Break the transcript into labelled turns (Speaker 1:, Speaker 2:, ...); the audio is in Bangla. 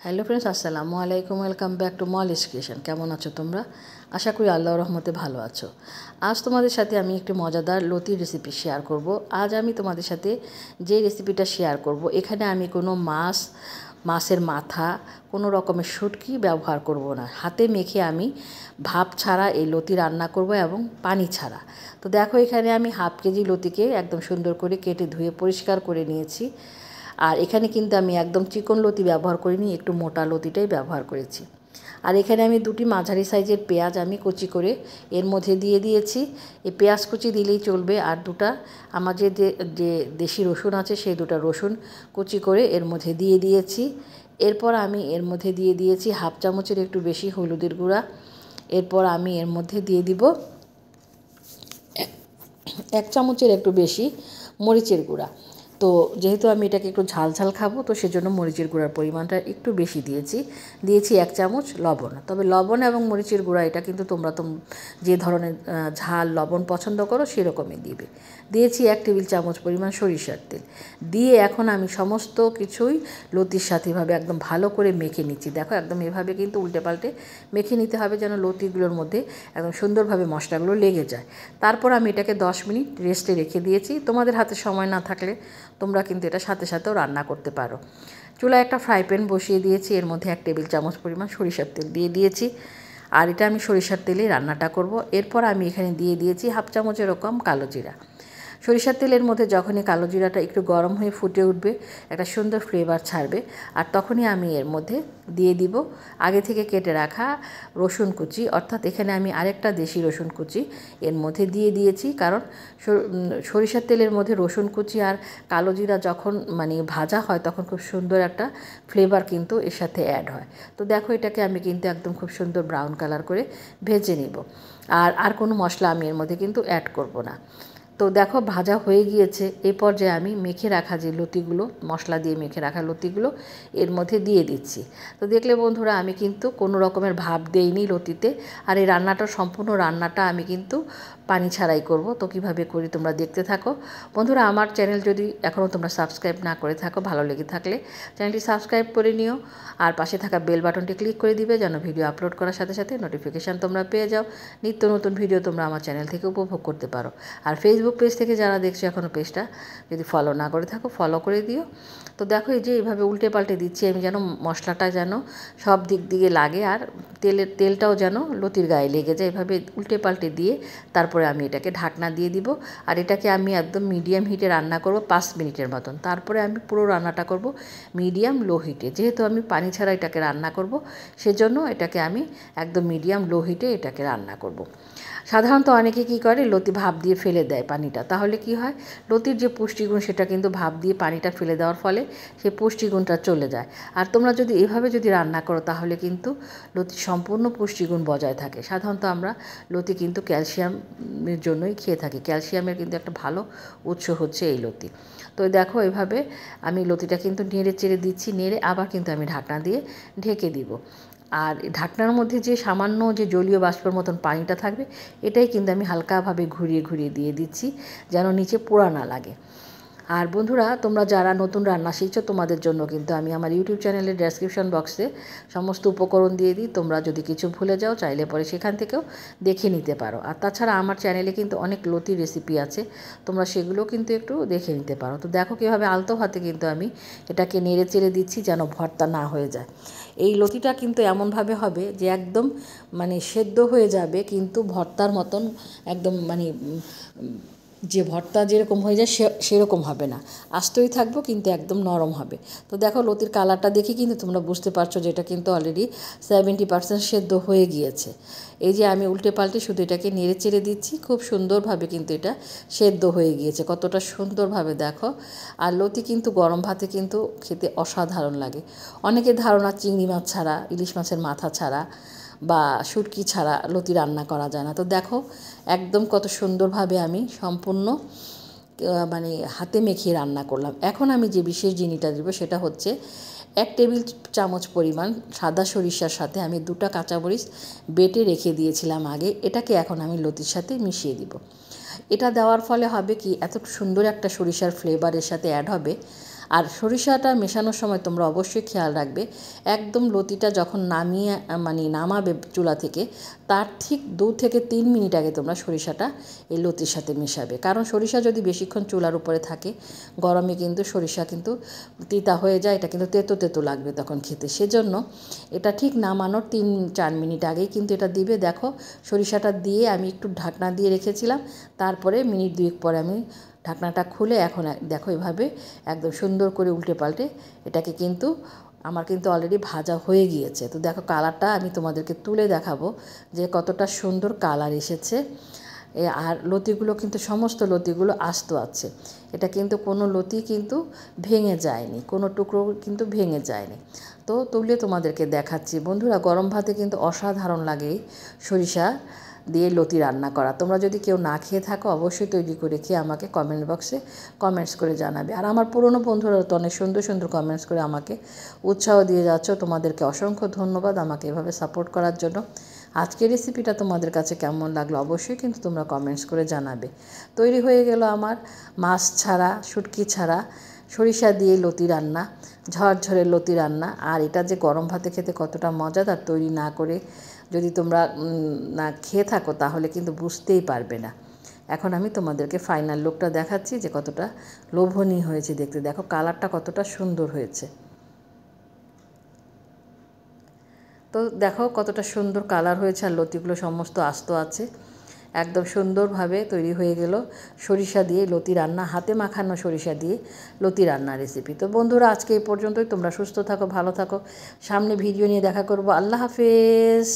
Speaker 1: হ্যালো ফ্রেন্ডস, আসসালামু আলাইকুম। Welcome back to Molly's creation. কেমন আছো তোমরা? আশা করি আল্লাহর রহমতে ভালো আছো। আজ তোমাদের সাথে আমি একটি মজাদার লতির রেসিপি শেয়ার করব। আজ আমি তোমাদের সাথে যে রেসিপিটা শেয়ার করব, এখানে আমি কোনো মাছের মাথা, কোনো রকমের শুটকি ব্যবহার করব না। হাতে মেখে আমি ভাপ ছাড়া এই লতি রান্না করব এবং পানি ছাড়া। তো দেখো, এখানে আমি হাফ কেজি লতিকে একদম সুন্দর করে কেটে ধুয়ে পরিষ্কার করে নিয়েছি। আর এখানে কিন্তু আমি একদম চিকন লতি ব্যবহার করিনি, একটু মোটা লতিটাই ব্যবহার করেছি। আর এখানে আমি দুটি মাঝারি সাইজের পেঁয়াজ আমি কুচি করে এর মধ্যে দিয়ে দিয়েছি। এই পেঁয়াজ কুচি দিলেই চলবে। আর দুটা আমার যে দেশি রসুন আছে, সেই দুটো রসুন কুচি করে এর মধ্যে দিয়ে দিয়েছি। এরপর আমি এর মধ্যে দিয়ে দিয়েছি হাফ চামচের একটু বেশি হলুদের গুঁড়া। এরপর আমি এর মধ্যে দিয়ে দিব এক চামচের একটু বেশি মরিচের গুঁড়া। তো যেহেতু আমি এটাকে একটু ঝাল ঝাল খাবো, তো সেজন্য মরিচের গুঁড়ার পরিমাণটা একটু বেশি দিয়েছি 1 চামচ লবণ। তবে লবণ এবং মরিচের গুঁড়া এটা কিন্তু তোমরা যে ধরনের ঝাল লবণ পছন্দ করো সেরকমই দিয়েছি 1 টেবিল চামচ পরিমাণ সরিষার তেল দিয়ে এখন আমি সমস্ত কিছুই লতির সাথে এভাবে একদম ভালো করে মেখে নিচ্ছি। দেখো, একদম এভাবে কিন্তু উল্টে পাল্টে মেখে নিতে হবে, যেন লতিগুলোর মধ্যে একদম সুন্দরভাবে মশলাগুলো লেগে যায়। তারপর আমি এটাকে 10 মিনিট রেস্টে রেখে দিয়েছি। তোমাদের হাতে সময় না থাকলে তোমরা কিন্তু এটা সাথে সাথেও রান্না করতে পারো। চুলায় একটা ফ্রাই প্যান বসিয়ে দিয়েছি, এর মধ্যে 1 টেবিল চামচ পরিমাণ সরিষার তেল দিয়ে দিয়েছি। আর এটা আমি সরিষার তেলেই রান্নাটা করব। এরপর আমি এখানে দিয়ে দিয়েছি হাফ চামচ এরকম কালো জিরা। সরিষার তেলের মধ্যে যখনই কালো জিরাটা একটু গরম হয়ে ফুটে উঠবে, একটা সুন্দর ফ্লেভার ছাড়বে, আর তখনই আমি এর মধ্যে দিয়ে দিব আগে থেকে কেটে রাখা রসুন কুচি। অর্থাৎ এখানে আমি আরেকটা দেশি রসুন কুচি এর মধ্যে দিয়ে দিয়েছি, কারণ সরিষার তেলের মধ্যে রসুন কুচি আর কালো জিরা যখন ভাজা হয়, তখন খুব সুন্দর একটা ফ্লেভার কিন্তু এর সাথে অ্যাড হয়। তো দেখো, এটাকে আমি কিন্তু একদম খুব সুন্দর ব্রাউন কালার করে ভেজে নেব। আর কোনো মশলা আমি এর মধ্যে কিন্তু অ্যাড করব না। তো দেখো, ভাজা হয়ে গিয়েছে। এই পর্যায়ে আমি মেখে রাখা যে লতিগুলো, মশলা দিয়ে মেখে রাখা লতিগুলো এর মধ্যে দিয়ে দিচ্ছি। তো দেখলে বন্ধুরা, আমি কিন্তু কোনো রকমের ভাপ দেইনি লতিতে। আর এই সম্পূর্ণ রান্নাটা আমি কিন্তু পানি ছাড়াই করব। তো কীভাবে করি তোমরা দেখতে থাকো। বন্ধুরা, আমার চ্যানেল যদি এখনও তোমরা সাবস্ক্রাইব না করে থাকো, ভালো লেগে থাকলে চ্যানেলটি সাবস্ক্রাইব করে নিও। আর পাশে থাকা বেল বাটনটি ক্লিক করে দিবে, যেন ভিডিও আপলোড করার সাথে সাথে নোটিফিকেশান তোমরা পেয়ে যাও। নিত্য নতুন ভিডিও তোমরা আমার চ্যানেল থেকে উপভোগ করতে পারো। আর ফেসবুক পেজ থেকে যারা দেখছো এখনও পেজটা যদি ফলো না করে থাকো, ফলো করে দিও। তো দেখো, এই যে এইভাবে উল্টে পাল্টে দিচ্ছি আমি, যেন মশলাটা যেন সব দিক দিয়ে লাগে, আর তেলটাও যেন লতির গায়ে লেগে যায়। এভাবে উল্টে পাল্টে দিয়ে তারপরে আমি এটাকে ঢাকনা দিয়ে দিব। আর এটাকে আমি একদম মিডিয়াম হিটে রান্না করব 5 মিনিটের মতন। তারপরে আমি পুরো রান্নাটা করব মিডিয়াম লো হিটে। যেহেতু আমি পানি ছাড়া এটাকে রান্না করব, সেজন্য এটাকে আমি একদম মিডিয়াম লো হিটে এটাকে রান্না করব। সাধারণত অনেকে কী করে, লতি ভাপ দিয়ে ফেলে দেয় পানিটা। তাহলে কি হয়, লতির যে পুষ্টিগুণ সেটা কিন্তু ভাপ দিয়ে পানিটা ফেলে দেওয়ার ফলে সেই পুষ্টিগুণটা চলে যায়। আর তোমরা যদি এভাবে রান্না করো, তাহলে কিন্তু লতির সম্পূর্ণ পুষ্টিগুণ বজায় থাকে। সাধারণত আমরা লতি কিন্তু ক্যালসিয়ামের জন্যই খেয়ে থাকি। ক্যালসিয়ামের কিন্তু একটা ভালো উৎস হচ্ছে এই লতি। তো দেখো, এভাবে আমি লতিটা কিন্তু নেড়ে চেড়ে দিচ্ছি। নেড়ে আবার কিন্তু আমি ঢাকনা দিয়ে ঢেকে দিব। আর ঢাকনার মধ্যে যে সামান্য যে জলীয় বাষ্পের মতন পানিটা থাকবে, এটাই কিন্তু আমি হালকাভাবে ঘুরিয়ে ঘুরিয়ে দিয়ে দিচ্ছি, যেন নিচে পোড়া না লাগে। আর বন্ধুরা, তোমরা যারা নতুন রান্না শিখছো, তোমাদের জন্য কিন্তু আমি আমার ইউটিউব চ্যানেলের ডেসক্রিপশন বক্সে সমস্ত উপকরণ দিয়ে দিই। তোমরা যদি কিছু ভুলে যাও, চাইলে পরে সেখান থেকেও দেখে নিতে পারো। আর তাছাড়া আমার চ্যানেলে কিন্তু অনেক লতি রেসিপি আছে, তোমরা সেগুলো কিন্তু একটু দেখে নিতে পারো। তো দেখো, কীভাবে আলতো হাতে কিন্তু আমি এটাকে নেড়ে চেড়ে দিচ্ছি, যেন ভর্তা না হয়ে যায়। এই লতিটা কিন্তু এমনভাবে হবে যে একদম সেদ্ধ হয়ে যাবে, কিন্তু ভর্তার মতন একদম যে ভর্তা যেরকম হয়ে যায় সেরকম হবে না। আস্তই থাকবো, কিন্তু একদম নরম হবে। তো দেখো, লতির কালারটা দেখে কিন্তু তোমরা বুঝতে পারছো যে এটা কিন্তু অলরেডি 70% সেদ্ধ হয়ে গিয়েছে। এই যে আমি উল্টে পাল্টে শুধু এটাকে নেড়ে চেড়ে দিচ্ছি, খুব সুন্দরভাবে কিন্তু এটা সেদ্ধ হয়ে গিয়েছে। কতটা সুন্দরভাবে দেখো। আর লতি কিন্তু গরম ভাতে কিন্তু খেতে অসাধারণ লাগে। অনেকের ধারণা চিংড়ি মাছ ছাড়া, ইলিশ মাছের মাথা ছাড়া বা শুটকি ছাড়া লতি রান্না করা যায় না। তো দেখো, একদম কত সুন্দরভাবে আমি সম্পূর্ণ হাতে মেখে রান্না করলাম। এখন আমি যে বিশেষ জিনিসটা দেব, সেটা হচ্ছে 1 টেবিল চামচ পরিমাণ সাদা সরিষার সাথে আমি 2টা কাঁচামরিচ বেটে রেখে দিয়েছিলাম আগে। এটাকে এখন আমি লতির সাথে মিশিয়ে দিব। এটা দেওয়ার ফলে হবে কি, এত সুন্দর একটা সরিষার ফ্লেভারের সাথে অ্যাড হবে। আর সরিষাটা মেশানোর সময় তোমরা অবশ্যই খেয়াল রাখবে, একদম লতিটা যখন নামিয়ে নামাবে চুলা থেকে তার ঠিক 2 থেকে 3 মিনিট আগে তোমরা সরিষাটা এই লতির সাথে মেশাবে। কারণ সরিষা যদি বেশিক্ষণ চুলার উপরে থাকে গরমে কিন্তু সরিষা কিন্তু তিতা হয়ে যায়, এটা কিন্তু তেতো তেতো লাগবে তখন খেতে। সেজন্য এটা ঠিক নামানোর 3-4 মিনিট আগেই কিন্তু এটা দিবে। দেখো সরিষাটা দিয়ে আমি একটু ঢাকনা দিয়ে রেখেছিলাম, তারপরে মিনিট 2 পরে আমি ঢাকনাটা খুলে এখন দেখো এভাবে একদম সুন্দর করে উল্টে পাল্টে এটাকে কিন্তু আমার কিন্তু অলরেডি ভাজা হয়ে গিয়েছে। তো দেখো কালারটা আমি তোমাদেরকে তুলে দেখাবো যে কতটা সুন্দর কালার এসেছে। আর লতিগুলো কিন্তু সমস্ত লতিগুলো আস্ত আছে, এটা কিন্তু কোনো লতি কিন্তু ভেঙে যায়নি, কোনো টুকরো কিন্তু ভেঙে যায়নি। তো তুলে তোমাদেরকে দেখাচ্ছি। বন্ধুরা গরম ভাতে কিন্তু অসাধারণ লাগে সরিষা দিয়ে লতি রান্না করা। তোমরা যদি কেউ না খেয়ে থাকো অবশ্যই তৈরি করে খেয়ে আমাকে কমেন্ট বক্সে কমেন্টস করে জানাবে। আর আমার পুরনো বন্ধুরা তো অনেক সুন্দর সুন্দর কমেন্টস করে আমাকে উৎসাহ দিয়ে যাচ্ছ, তোমাদেরকে অসংখ্য ধন্যবাদ আমাকে এভাবে সাপোর্ট করার জন্য। আজকের রেসিপিটা তোমাদের কাছে কেমন লাগলো অবশ্যই কিন্তু তোমরা কমেন্টস করে জানাবে। তৈরি হয়ে গেল আমার মাছ ছাড়া শুটকি ছাড়া সরিষা দিয়ে লতি রান্না, ঝরঝরে লতি রান্না। আর এটা যে গরম ভাতে খেতে কতটা মজাদার, তৈরি না করে যদি তোমরা না খেয়ে থাকো তাহলে কিন্তু বুঝতেই পারবে না। এখন আমি তোমাদেরকে ফাইনাল লুকটা দেখাচ্ছি যে কতটা লোভনীয় হয়েছে দেখতে। দেখো কালারটা কতটা সুন্দর হয়েছে। তো দেখো কতটা সুন্দর কালার হয়েছে, আর লতিগুলো সমস্ত আস্ত আছে। একদম সুন্দরভাবে তৈরি হয়ে গেল সরিষা দিয়ে লতি রান্না, হাতে মাখানো সরিষা দিয়ে লতি রান্না রেসিপি। তো বন্ধুরা আজকে এই পর্যন্তই। তোমরা সুস্থ থাকো, ভালো থাকো, সামনে ভিডিও নিয়ে দেখা করব। আল্লাহ হাফেজ।